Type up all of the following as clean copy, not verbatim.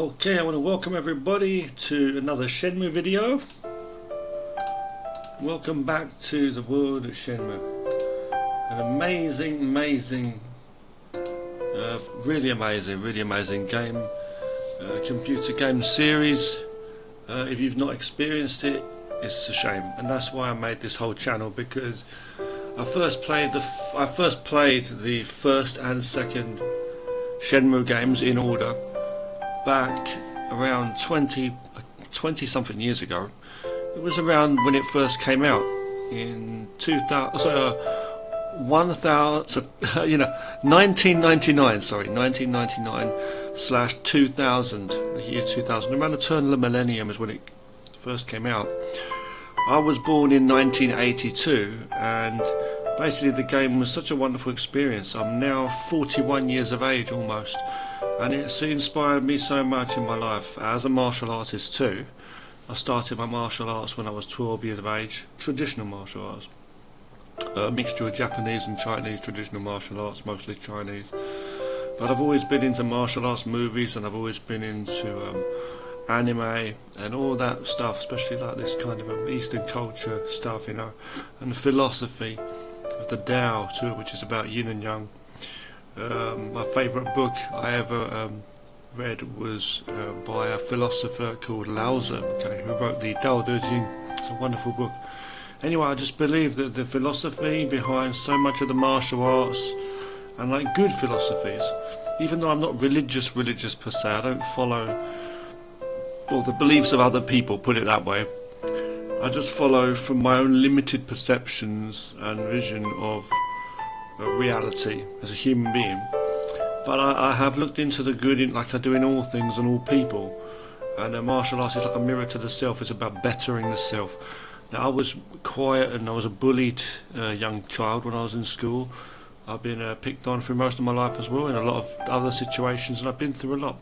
Okay, I want to welcome everybody to another Shenmue video. Welcome back to the world of Shenmue. An amazing, really amazing game, computer game series. If you've not experienced it, it's a shame, and that's why I made this whole channel, because I first played the first and second Shenmue games in order back around 20 something years ago. It was around when it first came out in 1999/2000, the year 2000. Around the turn of the millennium is when it first came out. I was born in 1982, and basically the game was such a wonderful experience. I'm now 41 years of age almost, and it's inspired me so much in my life as a martial artist too. I started my martial arts when I was 12 years of age, traditional martial arts, a mixture of Japanese and Chinese traditional martial arts, mostly Chinese. But I've always been into martial arts movies, and I've always been into anime and all that stuff, especially like this kind of Eastern culture stuff, you know, and the philosophy of the Tao too, which is about yin and yang. My favourite book I ever read was by a philosopher called Lao Tzu, who wrote the Tao Te Ching. It's a wonderful book. Anyway, I just believe that the philosophy behind so much of the martial arts, and like good philosophies, even though I'm not religious per se, I don't follow the beliefs of other people, put it that way. I just follow from my own limited perceptions and vision of reality as a human being. But I have looked into the good, like I do in all things and all people, and martial arts is like a mirror to the self. It's about bettering the self. Now, I was quiet and I was a bullied young child when I was in school. I've been picked on through most of my life as well, in a lot of other situations, and I've been through a lot.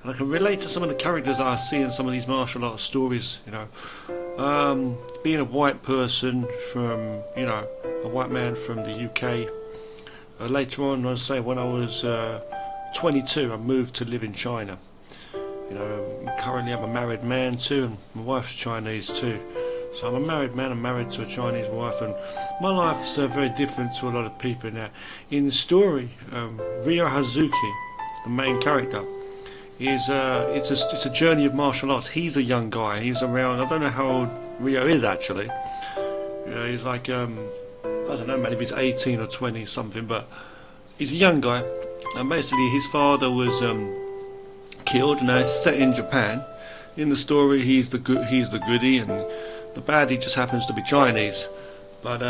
And I can relate to some of the characters that I see in some of these martial arts stories, you know. Being a white person from, you know, a white man from the UK. Later on, I'd say when I was 22, I moved to live in China. You know, currently I'm a married man too, and my wife's Chinese too. So I'm a married man, I'm married to a Chinese wife, and my life's very different to a lot of people now. In the story, Ryo Hazuki, the main character, it's a journey of martial arts. He's a young guy. He's around, I don't know how old Ryo is actually. You know, he's like, I don't know, maybe he's 18 or 20 something, but he's a young guy. And basically his father was killed, and now it's set in Japan. In the story, he's the goodie, and the baddie just happens to be Chinese. But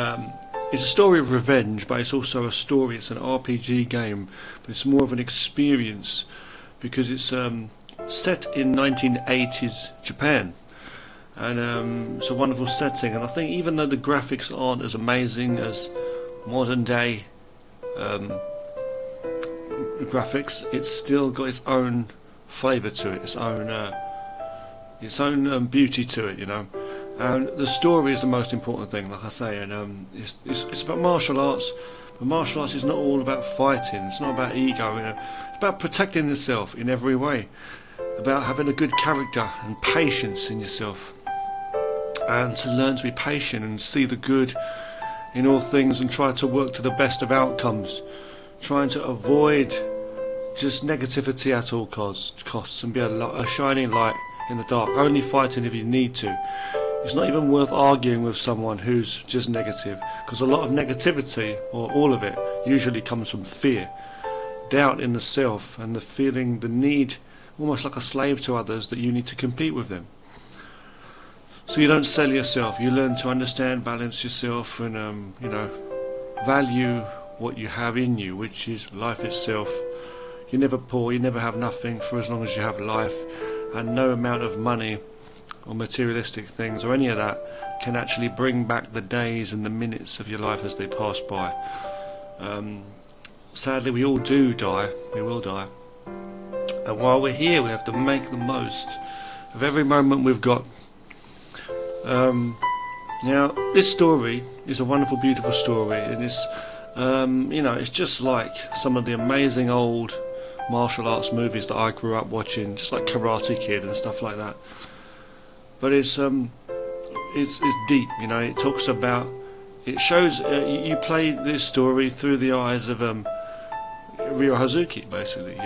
it's a story of revenge, but it's also a story. It's an RPG game, but it's more of an experience, because it's set in 1980s Japan, and it's a wonderful setting. And I think even though the graphics aren't as amazing as modern day graphics, it's still got its own flavour to it, its own beauty to it, you know. And the story is the most important thing, like I say. And it's about martial arts. But martial arts is not all about fighting. It's not about ego. You know. It's about protecting yourself in every way. About having a good character and patience in yourself. And to learn to be patient and see the good in all things, and try to work to the best of outcomes. Trying to avoid just negativity at all costs, and be a shining light in the dark. Only fighting if you need to. It's not even worth arguing with someone who's just negative, because a lot of negativity, or all of it, usually comes from fear, doubt in the self, and the feeling, the need, almost like a slave to others, that you need to compete with them. So you don't sell yourself. You learn to understand, balance yourself, and you know, value what you have in you, which is life itself. You're never poor. You never have nothing for as long as you have life, and no amount of money or materialistic things or any of that can actually bring back the days and the minutes of your life as they pass by. Sadly, we all do die. We will die. And while we're here, we have to make the most of every moment we've got. Now, this story is a wonderful, beautiful story, and it's, you know, it's just like some of the amazing old martial arts movies that I grew up watching, just like Karate Kid and stuff like that. But it's deep, you know. It talks about, it shows you play this story through the eyes of Ryo Hazuki, basically.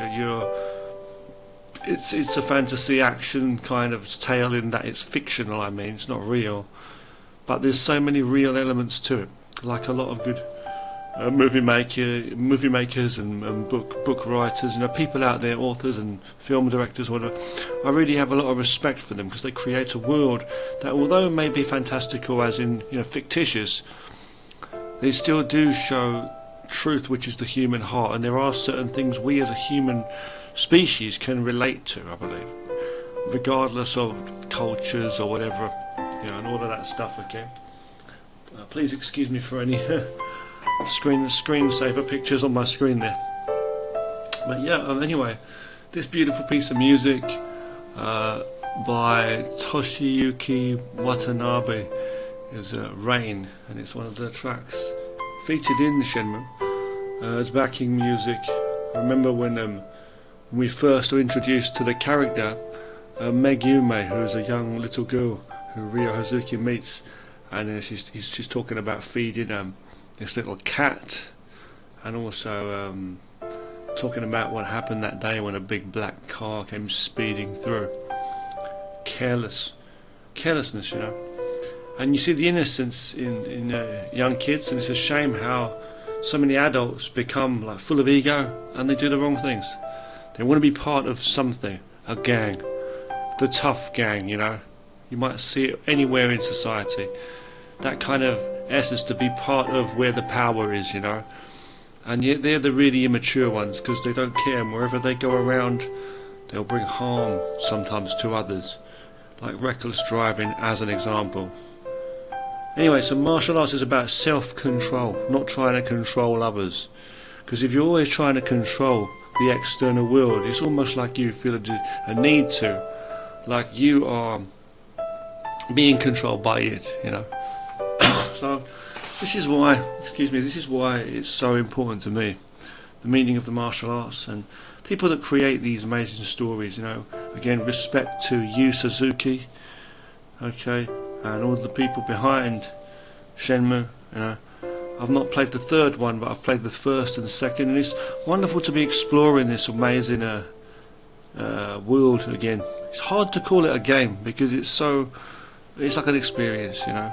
It's a fantasy action kind of tale in that it's fictional. I mean, it's not real, but there's so many real elements to it, like a lot of good movie makers and book writers, you know, people out there, authors and film directors, whatever. I really have a lot of respect for them because they create a world that, although it may be fantastical, as in, you know, fictitious, they still do show truth, which is the human heart, and there are certain things we as a human species can relate to, I believe, regardless of cultures or whatever, you know, and all of that stuff. Okay, please excuse me for any screensaver pictures on my screen there. But yeah, anyway, this beautiful piece of music by Toshiyuki Watanabe is Rain, and it's one of the tracks featured in the Shenmue as backing music. I remember when we first were introduced to the character Megumi, who's a young little girl who Ryo Hazuki meets, and she's talking about feeding this little cat, and also talking about what happened that day when a big black car came speeding through. Carelessness, you know. And you see the innocence in young kids, and it's a shame how so many adults become like full of ego and they do the wrong things. They want to be part of something, a gang, the tough gang, you know. You might see it anywhere in society. That kind of essence, to be part of where the power is, you know. And yet they're the really immature ones because they don't care, and wherever they go around they'll bring harm sometimes to others, like reckless driving as an example. Anyway, so martial arts is about self-control, not trying to control others, because if you're always trying to control the external world, it's almost like you feel a need to, like you are being controlled by it, you know. So this is why, this is why it's so important to me, the meaning of the martial arts, and people that create these amazing stories, you know. Again, respect to Yu Suzuki, okay, and all the people behind Shenmue, you know. I've not played the third one, but I've played the first and second, and it's wonderful to be exploring this amazing world again. It's hard to call it a game because it's like an experience, you know.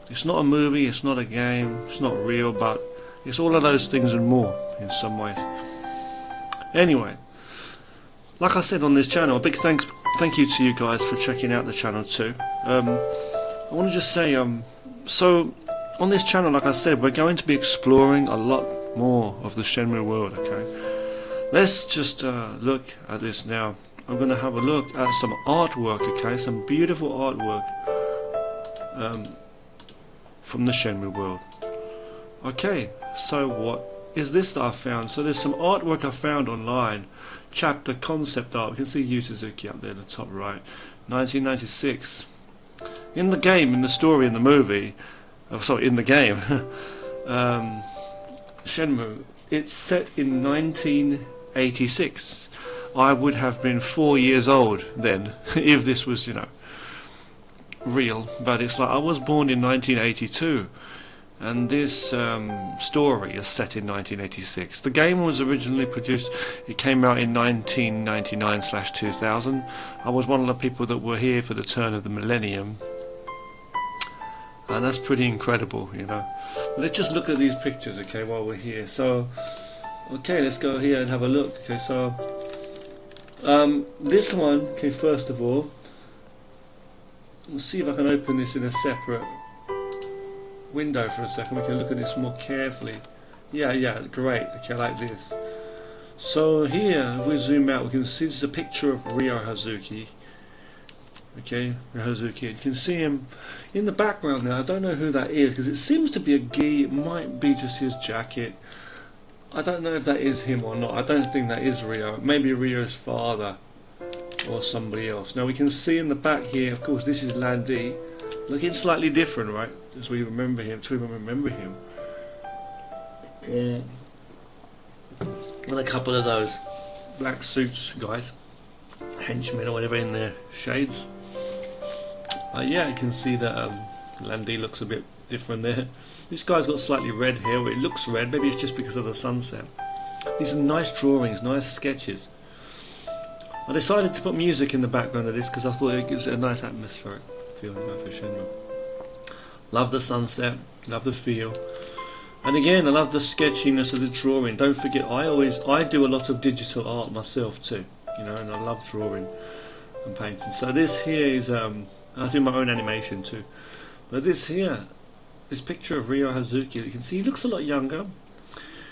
It's not a movie, it's not a game, it's not real, but it's all of those things and more in some ways. Anyway, like I said on this channel, a big thank you to you guys for checking out the channel too. I want to just say, so on this channel, like I said, we're going to be exploring a lot more of the Shenmue world, okay? Let's just look at this now. I'm going to have a look at some artwork, okay? Some beautiful artwork from the Shenmue world. Okay, so what is this that I found? So there's some artwork I found online. Chapter concept art. We can see Yu Suzuki up there in the top right. 1996. In the game, in the story, in the movie, in the game, Shenmue, it's set in 1986. I would have been 4 years old then, if this was, you know, real. But it's like I was born in 1982, and this story is set in 1986. The game was originally produced, it came out in 1999/2000. I was one of the people that were here for the turn of the millennium, and that's pretty incredible, you know. Let's just look at these pictures, okay, while we're here. So, okay, let's go here and have a look. Okay, so this one, okay, first of all, let's see if I can open this in a separate window for a second. We can look at this more carefully. Yeah, great. Okay, like this. So here, if we zoom out, we can see this is a picture of Ryo Hazuki. Okay, Ryo Hazuki. You can see him in the background there. I don't know who that is because it seems to be a gi. It might be just his jacket. I don't know if that is him or not. I don't think that is Ryo. Maybe Ryo's father or somebody else. Now we can see in the back here, of course, this is Landy, looking slightly different, right? As we remember him, Yeah. And a couple of those black suits guys, henchmen or whatever in their shades. Yeah, you can see that Landy looks a bit different there. This guy's got slightly red hair, it looks red, maybe it's just because of the sunset. These are nice drawings, nice sketches. I decided to put music in the background of this because I thought it gives it a nice atmospheric feel for Shenmue. Love the sunset, love the feel. And again, I love the sketchiness of the drawing. Don't forget, I do a lot of digital art myself too, you know, and I love drawing and painting. So this here is, I do my own animation too. But this here, this picture of Ryo Hazuki, you can see he looks a lot younger.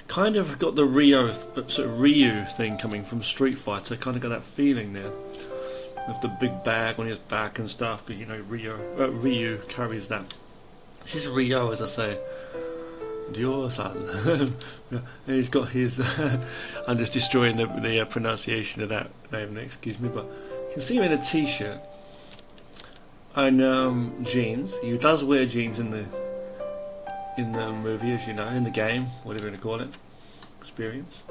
Kind of got the sort of Ryu thing coming from Street Fighter. Kind of got that feeling there, with the big bag on his back and stuff. Because you know Ryu carries that. This is Ryo, as I say. Dio-san. And he's got his. I'm just destroying the pronunciation of that name. Excuse me, but you can see him in a t-shirt and jeans. He does wear jeans in the movie, as you know, in the game, whatever you want to call it, experience.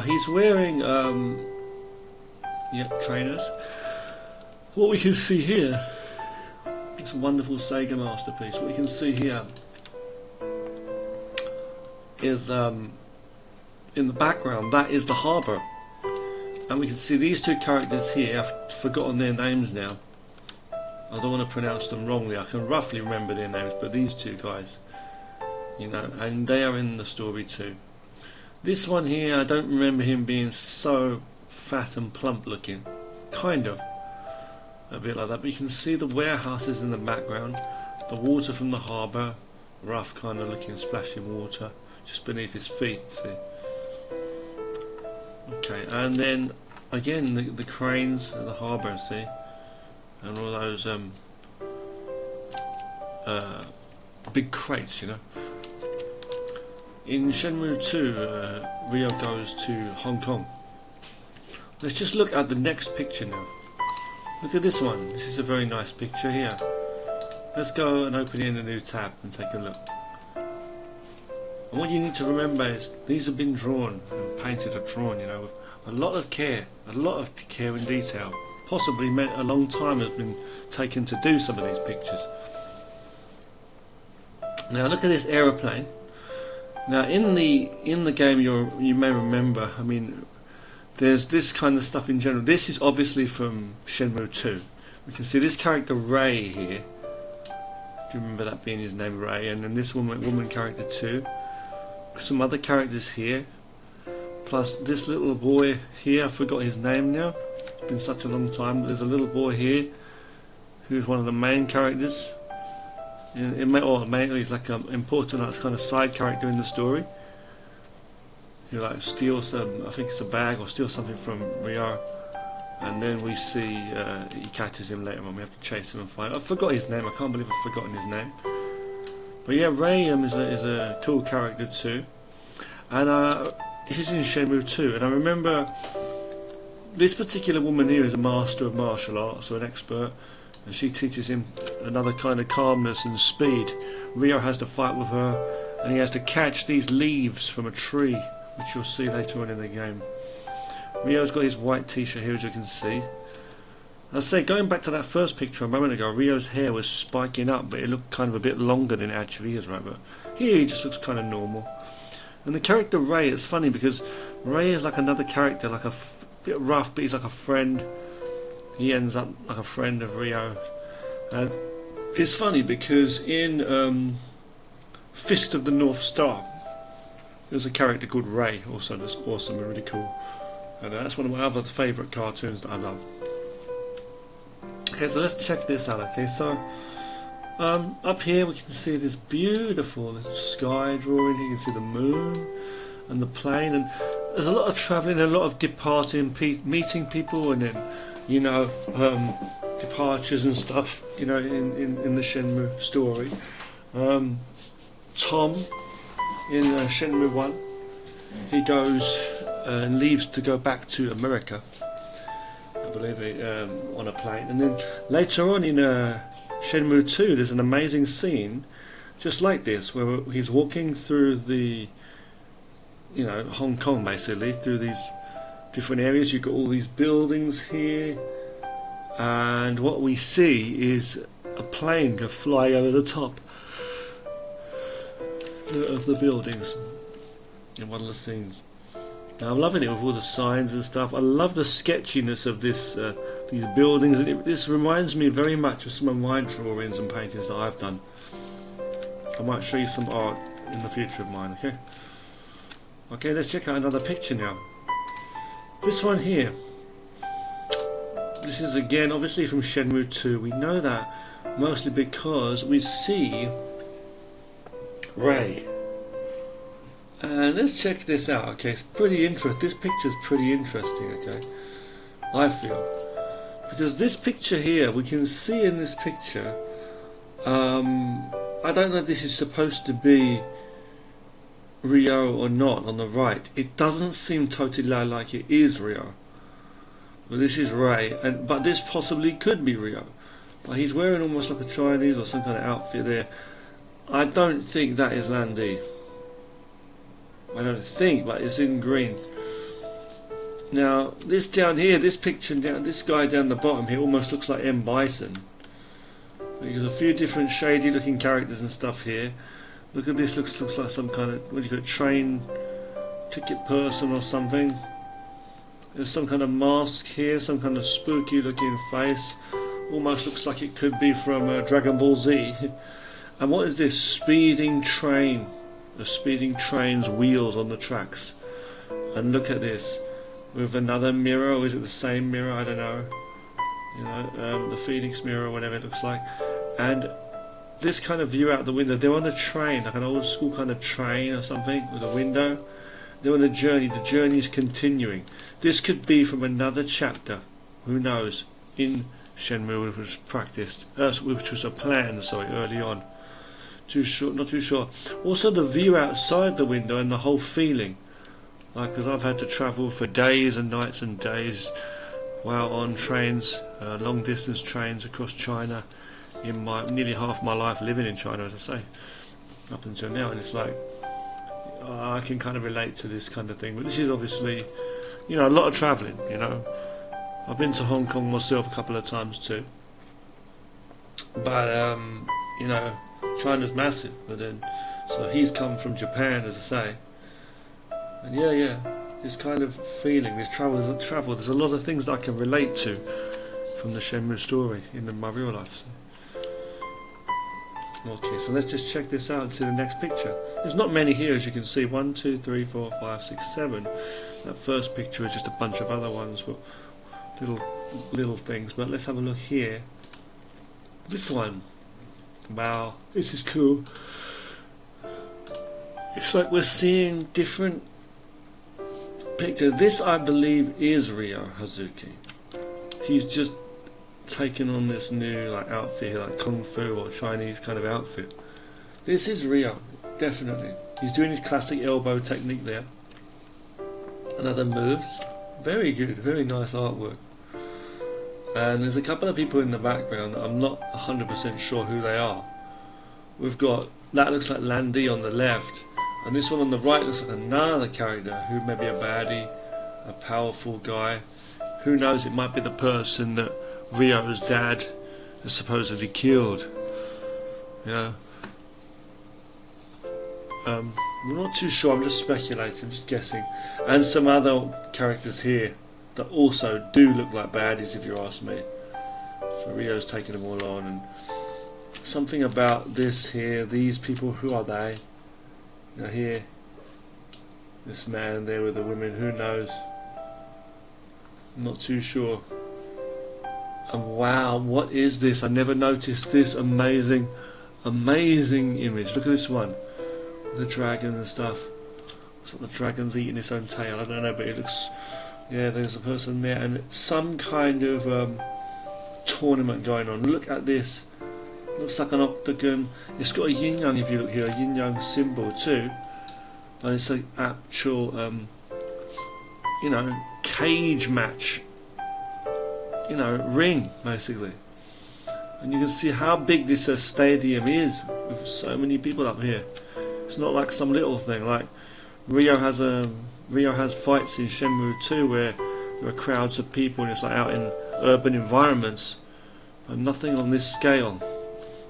He's wearing trainers. What we can see here, it's a wonderful Sega masterpiece. What we can see here is in the background, that is the harbour, and we can see these two characters here. I've forgotten their names now. I don't want to pronounce them wrongly. I can roughly remember their names, but these two guys, you know, and they are in the story too. This one here, I don't remember him being so fat and plump looking. Kind of a bit like that, but you can see the warehouses in the background, the water from the harbour, rough kind of looking splashing water just beneath his feet, see. Okay, and then again the cranes at the harbour, see, and all those big crates, you know. In Shenmue 2, Ryo goes to Hong Kong. Let's just look at the next picture now. Look at this one. This is a very nice picture here. Let's go and open it in a new tab and take a look. And what you need to remember is these have been drawn and painted or drawn, you know, with a lot of care and detail. Possibly meant a long time has been taken to do some of these pictures. Now look at this aeroplane. Now in the game you may remember, I mean, there's this kind of stuff in general. This is obviously from Shenmue 2. We can see this character Ray here. Do you remember that being his name, Ray? And then this woman character too. Some other characters here. Plus this little boy here, I forgot his name now. It's been such a long time. But there's a little boy here who's one of the main characters. He's like an important kind of side character in the story. He like steals I think it's a bag, or steals something from Ryo, and then we see he catches him later on. We have to chase him and find. I forgot his name. I can't believe I've forgotten his name. But yeah, Ray is a cool character too, and he's in Shenmue 2. And I remember this particular woman here is a master of martial arts, or an expert, and she teaches him another kind of calmness and speed. Ryo has to fight with her, and he has to catch these leaves from a tree, which you'll see later on in the game. Ryo's got his white t-shirt here, as you can see. I say, going back to that first picture a moment ago, Ryo's hair was spiking up, but it looked kind of a bit longer than it actually is, right? But here he just looks kind of normal. And the character Ray, it's funny because Ray is like another character, like a bit rough, but he's like a friend. He ends up like a friend of Ryo. And it's funny because in Fist of the North Star, there's a character called Ray, also that's awesome and really cool. And that's one of my other favourite cartoons that I love. Okay, so let's check this out. Okay, so up here we can see this beautiful sky drawing. You can see the moon and the plane, and there's a lot of travelling, a lot of departing, meeting people, and then, you know, departures and stuff, you know, in the Shenmue story. Tom in Shenmue 1, he goes and leaves to go back to America, I believe, on a plane. And then later on in Shenmue 2, there's an amazing scene just like this, where he's walking through the, you know, Hong Kong, basically, through these different areas. You've got all these buildings here, and what we see is a plane go fly over the top of the buildings in one of the scenes. Now, I'm loving it with all the signs and stuff. I love the sketchiness of this, these buildings, and this reminds me very much of some of my drawings and paintings that I've done. I might show you some art in the future of mine, okay? Okay, let's check out another picture now. This one here. This is again obviously from Shenmue 2. We know that mostly because we see Ray. And let's check this out. Okay, it's pretty interesting. This picture's pretty interesting, okay? I feel. Because this picture here, we can see in this picture, I don't know if this is supposed to be Ryo or not on the right. It doesn't seem totally like it is Ryo. But this is Ray, but this possibly could be Ryo. But he's wearing almost like a Chinese or some kind of outfit there. I don't think that is Landy. I don't think, but it's in green. Now, this down here, this picture down, this guy down the bottom here almost looks like M. Bison. There's a few different shady looking characters and stuff here. Look at this, looks like some kind of, what do you call it, train ticket person or something. There's some kind of mask here, some kind of spooky looking face. Almost looks like it could be from Dragon Ball Z. And what is this? Speeding train. The speeding train's wheels on the tracks. And look at this. With another mirror, or is it the same mirror? I don't know. You know, the Phoenix mirror or whatever it looks like. And this kind of view out the window. They're on a train, like an old school kind of train or something, with a window. They're on a journey. The journey is continuing. This could be from another chapter. Who knows? In Shenmue, which was practiced, which was a plan. Sorry, early on. Too sure, not too sure. Also, the view outside the window and the whole feeling. Like, because I've had to travel for days and nights and days, while on trains, long distance trains across China, in my nearly half my life living in China, as I say, up until now, and it's like I can kind of relate to this kind of thing. But this is obviously, you know, a lot of travelling. You know, I've been to Hong Kong myself a couple of times too, but you know, China's massive. But then, so he's come from Japan, as I say, and yeah, this kind of feeling, this travel. There's a lot of things that I can relate to from the Shenmue story in my real life. Okay, so let's just check this out and see the next picture. There's not many here, as you can see. 1, 2, 3, 4, 5, 6, 7. That first picture is just a bunch of other ones, but little things. But let's have a look here. This one. Wow, this is cool. It's like we're seeing different pictures. This, I believe, is Ryo Hazuki. He's just taken on this new like outfit here, like kung fu or Chinese kind of outfit. This is Ryo, definitely. He's doing his classic elbow technique there. Another moves. Very good, very nice artwork. And there's a couple of people in the background that I'm not 100% sure who they are. We've got, that looks like Landy on the left, and this one on the right looks like another character who may be a baddie, a powerful guy. Who knows, it might be the person that Ryo's dad is supposedly killed. You know, I'm not too sure. I'm just speculating, I'm just guessing. And some other characters here that also do look like baddies, if you ask me. So Ryo's taking them all on, and something about this here. These people, who are they? You know, here, this man there with the women. Who knows? I'm not too sure. And wow, what is this? I never noticed this amazing image. Look at this one, the dragon and stuff. It's like the dragon's eating its own tail. I don't know, but it looks. Yeah, there's a person there, and some kind of tournament going on. Look at this. Looks like an octagon. It's got a yin yang. If you look here, a yin yang symbol too. But it's an actual, you know, cage match. You know, ring basically, and you can see how big this stadium is with so many people up here. It's not like some little thing. Like Ryo has fights in Shenmue 2 where there are crowds of people and it's like out in urban environments, but nothing on this scale.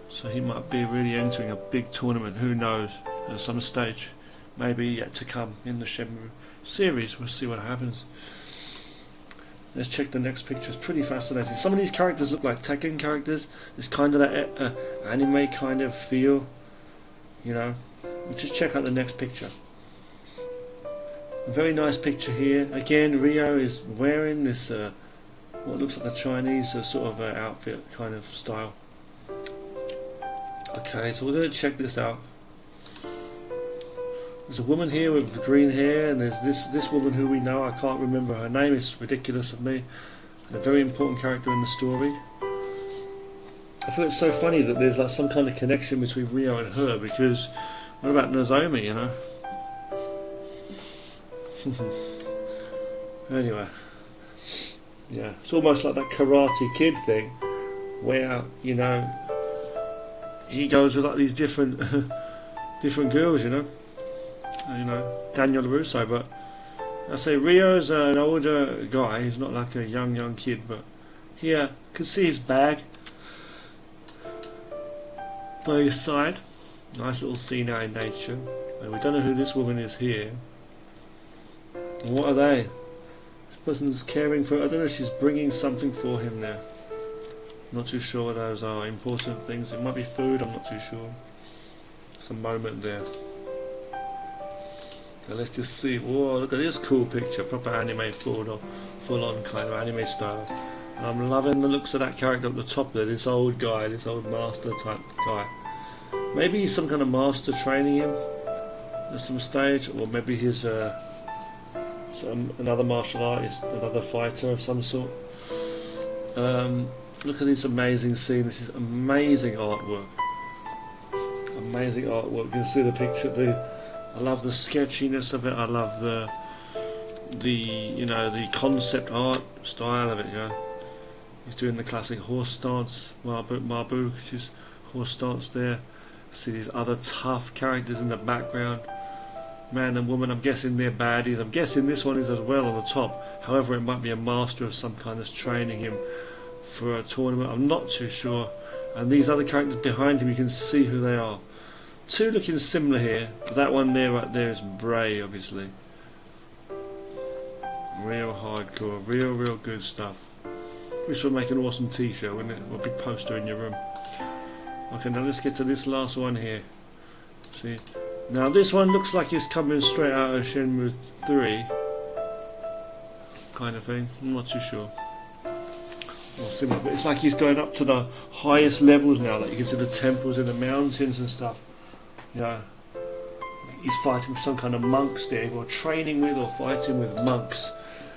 So he might be really entering a big tournament, who knows, at some stage, maybe yet to come in the Shenmue series. We'll see what happens. Let's check the next picture. It's pretty fascinating. Some of these characters look like Tekken characters. There's kind of that anime kind of feel, you know. We'll just check out the next picture. A very nice picture here. Again, Ryo is wearing this what looks like a Chinese sort of outfit kind of style. Okay, so we're going to check this out. There's a woman here with green hair, and there's this woman who we know. I can't remember her name. It's ridiculous of me. A very important character in the story. I feel it's so funny that there's like some kind of connection between Ryo and her, because what about Nozomi, you know? Anyway, yeah, it's almost like that Karate Kid thing, where, you know, he goes with like these different different girls, you know, Daniel LaRusso. But I say Ryo's an older guy. He's not like a young kid. But here, you can see his bag by his side. Nice little scene out in nature. And we don't know who this woman is here. And what are they? This person's caring for. I don't know if she's bringing something for him there. Not too sure what those are. Important things. It might be food. I'm not too sure. It's a moment there. So let's just see. Whoa, look at this cool picture. Proper anime full on kind of anime style. And I'm loving the looks of that character up the top there. This old guy, this old master type guy. Maybe he's some kind of master training him at some stage, or maybe he's another martial artist, another fighter of some sort. Look at this amazing scene. This is amazing artwork. Amazing artwork. You can see the picture. I love the sketchiness of it. I love the the concept art style of it. You know, he's doing the classic horse stance, Mabu, which is horse stance there. See these other tough characters in the background. Man and woman, I'm guessing they're baddies. I'm guessing this one is as well on the top. However, it might be a master of some kind that's training him for a tournament. I'm not too sure. And these other characters behind him, you can see who they are. Two looking similar here. That one there, right there, is Bray, obviously. Real hardcore, real good stuff. This would make an awesome t-shirt, wouldn't it? Or a big poster in your room. Okay, now let's get to this last one here. See? Now this one looks like it's coming straight out of Shenmue 3 kind of thing. I'm not too sure. Or similar, but it's like he's going up to the highest levels now. Like you can see the temples in the mountains and stuff. You know, he's fighting with some kind of monks there, or training with, or fighting with monks.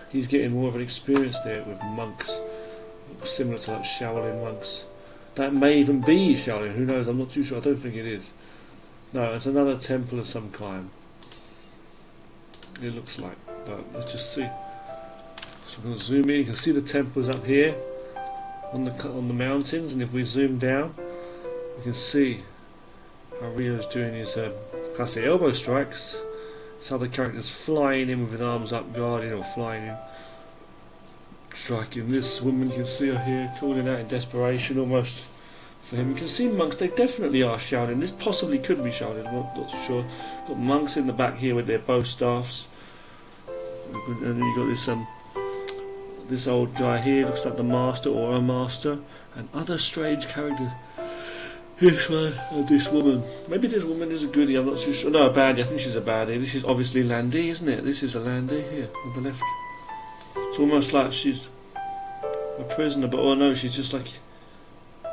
He's getting more of an experience there with monks, similar to like Shaolin monks. That may even be Shaolin. Who knows? I'm not too sure. I don't think it is. No, it's another temple of some kind. It looks like, but let's just see. So I'm going to zoom in. You can see the temples up here on the mountains, and if we zoom down, you can see how Ryo's doing his classic elbow strikes. This other character's flying in with his arms up, guarding or flying in, striking. This woman, you can see her here, calling out in desperation almost for him. You can see monks, they definitely are Shaolin. This possibly could be Shaolin, I'm not too sure. Got monks in the back here with their bow staffs. And then you got this old guy here, looks like the master or a master, and other strange characters. This one and this woman. Maybe this woman is a goodie, I'm not too sure. No, a baddie, I think she's a baddie. This is obviously Landy, isn't it? This is a Landy here on the left. It's almost like she's a prisoner, but oh no, she's just like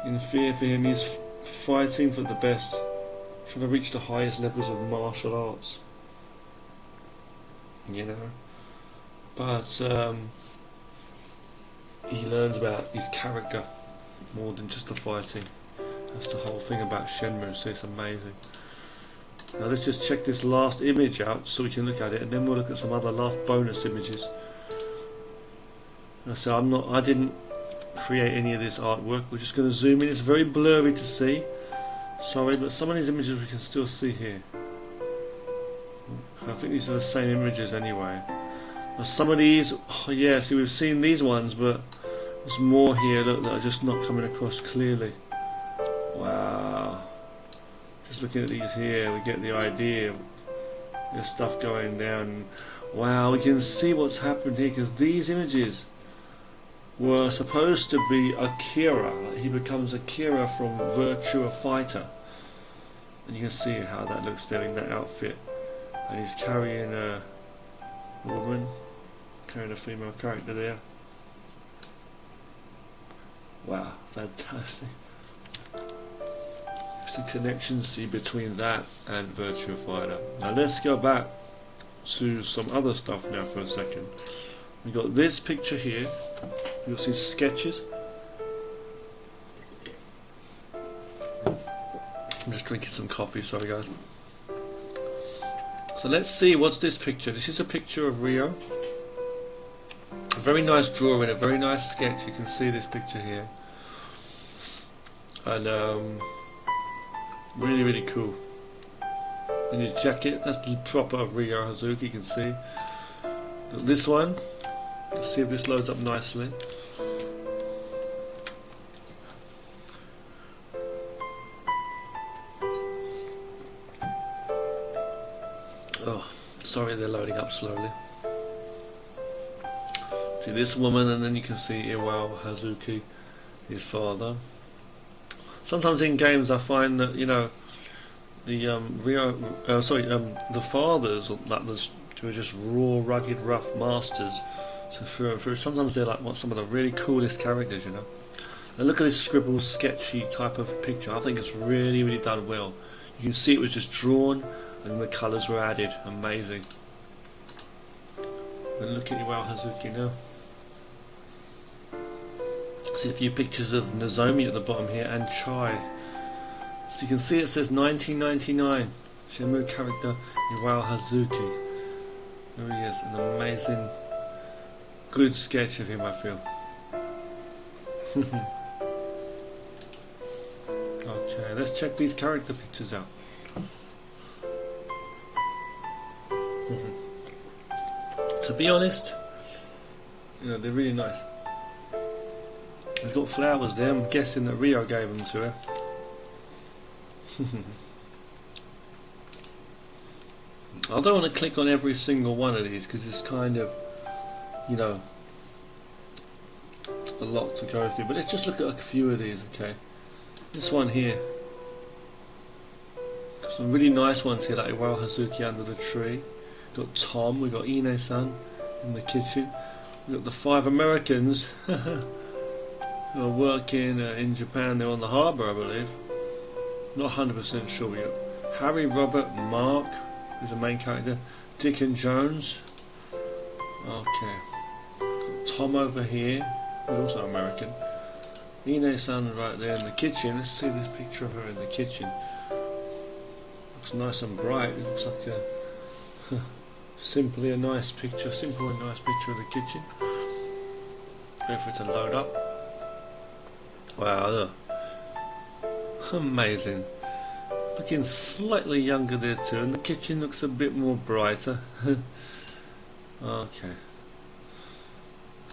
in fear for him. He's fighting for the best, trying to reach the highest levels of martial arts, you know. But he learns about his character more than just the fighting. That's the whole thing about Shenmue, so it's amazing. Now let's just check this last image out so we can look at it, and then we'll look at some other last bonus images. So I didn't create any of this artwork. We're just going to zoom in. It's very blurry to see. Sorry, but some of these images we can still see here. I think these are the same images anyway. Some of these, oh yeah, see we've seen these ones, but there's more here, look, that are just not coming across clearly. Wow. Just looking at these here, we get the idea. There's stuff going down. Wow, we can see what's happened here, because these images were supposed to be Akira. He becomes Akira from Virtua Fighter. And you can see how that looks there in that outfit. And he's carrying a woman, carrying a female character there. Wow, fantastic. There's a connection see between that and Virtua Fighter. Now let's go back to some other stuff now for a second. We got this picture here. You'll see sketches. I'm just drinking some coffee, sorry guys. So let's see, what's this picture? This is a picture of Rio. A very nice drawing, a very nice sketch. You can see this picture here. And really, really cool. In his jacket, that's the proper Rio Hazuki, you can see. This one, let's see if this loads up nicely. Oh, sorry, they're loading up slowly. See this woman, and then you can see Iwao Hazuki, his father. Sometimes in games I find that, you know, the the fathers, like those, who are just raw, rugged, rough masters. So through and through, sometimes they're like some of the really coolest characters, you know. And look at this scribble, sketchy type of picture. I think it's really, really done well. You can see it was just drawn, and the colours were added. Amazing. And look at Iwao Hazuki now. See a few pictures of Nozomi at the bottom here, and Chai. So you can see it says 1999. Shenmue character Iwao Hazuki. There he is, an amazing, good sketch of him, I feel. Okay, let's check these character pictures out. To be honest, you know, they're really nice. We've got flowers there. I'm guessing that Rio gave them to her. I don't want to click on every single one of these because it's kind of, you know, a lot to go through. But let's just look at a few of these, okay? This one here. Some really nice ones here, like Iwao Hazuki under the tree. We've got Tom, we've got Ine-san in the kitchen. We've got the 5 Americans who are working in Japan. They're on the harbour, I believe. Not 100% sure. We got Harry, Robert, Mark, who's the main character. Dick and Jones. Okay. Got Tom over here, who's also American. Ine-san right there in the kitchen. Let's see this picture of her in the kitchen. Looks nice and bright. It looks like a simply a nice picture. Simple and nice picture of the kitchen. Wait for it to load up. Wow, look. Amazing. Looking slightly younger there too, and the kitchen looks a bit more brighter. Okay.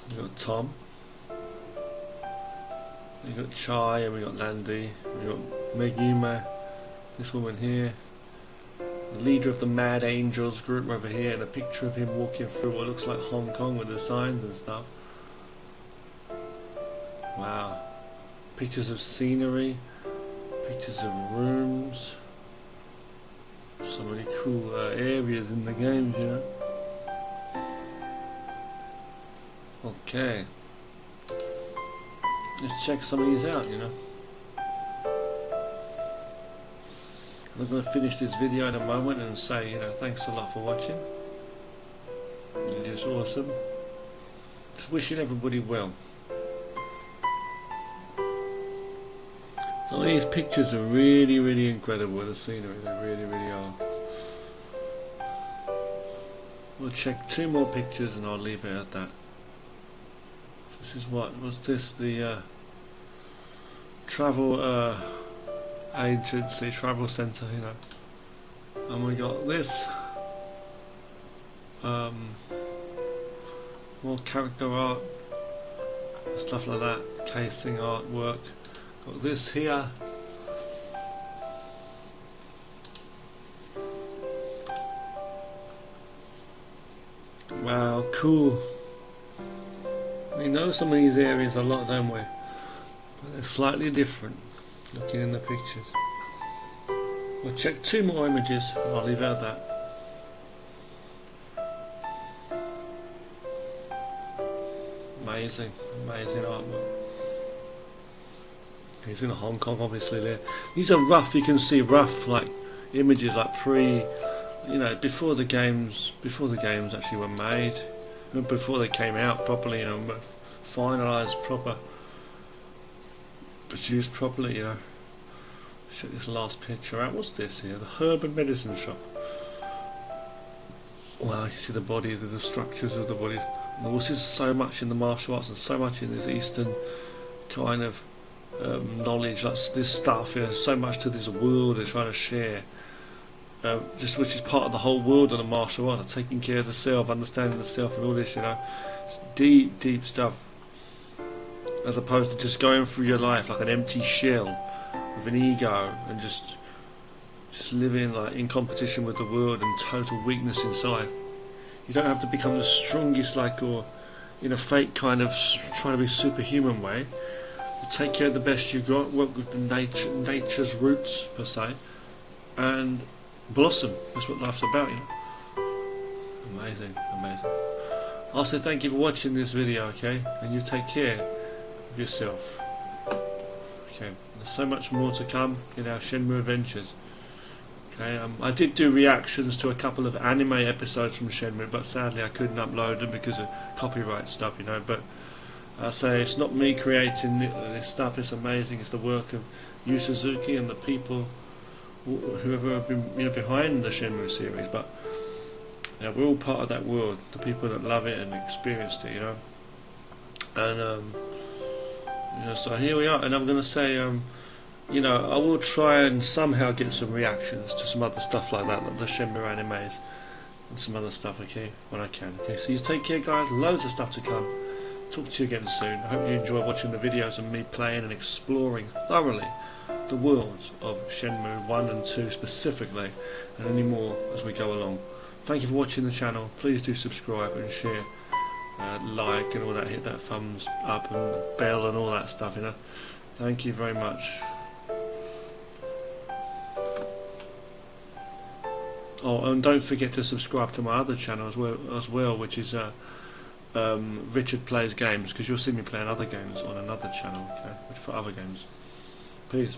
We got Tom. We got Chai, and we got Landy. We got Meguma. This woman here. The leader of the Mad Angels group over here, and a picture of him walking through what looks like Hong Kong with the signs and stuff. Wow. Pictures of scenery. Pictures of rooms. So many cool areas in the games, you know. Okay. Let's check some of these out, you know. I'm going to finish this video in a moment and say, you know, thanks a lot for watching. It is awesome. Just wishing everybody well. Some of these pictures are really, really incredible, the scenery, they really, really are. We'll check 2 more pictures and I'll leave it at that. This is what's this? The travel agency, travel centre, you know. And we got this more character art, stuff like that, casing artwork. Got this here. Wow, cool. We know some of these areas a lot, don't we? But they're slightly different, looking in the pictures. We'll check 2 more images, and I'll leave it at that. Amazing, amazing artwork. He's in Hong Kong, obviously. There, these are rough. You can see rough, like images, like you know, before the games actually were made, before they came out properly, you know, finalised, proper, produced properly, you know. Check this last picture out. What's this here? The herb and medicine shop. Wow, you see the bodies, the structures of the bodies. And this is so much in the martial arts and so much in this Eastern kind of knowledge. That's this stuff. You know, so much to this world they're trying to share. Just which is part of the whole world of the martial art, taking care of the self, understanding the self, and all this. You know, it's deep, deep stuff. As opposed to just going through your life like an empty shell with an ego and just living like in competition with the world and total weakness inside. You don't have to become the strongest, like, or in a fake kind of trying to be superhuman way. You take care of the best you got, work with the nature's roots per se, and blossom. That's what life's about, you know. Amazing, amazing. I'll say thank you for watching this video, okay? And you take care of yourself. Okay, there's so much more to come in our Shenmue adventures. Okay, I did do reactions to a couple of anime episodes from Shenmue, but sadly I couldn't upload them because of copyright stuff, you know. But I say it's not me creating this stuff. It's amazing. It's the work of Yu Suzuki and the people, whoever have been, you know, behind the Shenmue series. But you know, we're all part of that world. The people that love it and experienced it, you know. And you know, so here we are. And I'm going to say, you know, I will try and somehow get some reactions to some other stuff like that, like the Shenmue animes and some other stuff, okay, when I can. Okay, so you take care, guys. Loads of stuff to come. Talk to you again soon. I hope you enjoy watching the videos of me playing and exploring thoroughly the worlds of Shenmue 1 and 2 specifically, and any more as we go along. Thank you for watching the channel. Please do subscribe and share, like and all that. Hit that thumbs up and bell and all that stuff, you know. Thank you very much. Oh, and don't forget to subscribe to my other channel as well, which is Richard Plays Games, because you'll see me playing other games on another channel, okay, for other games. Peace.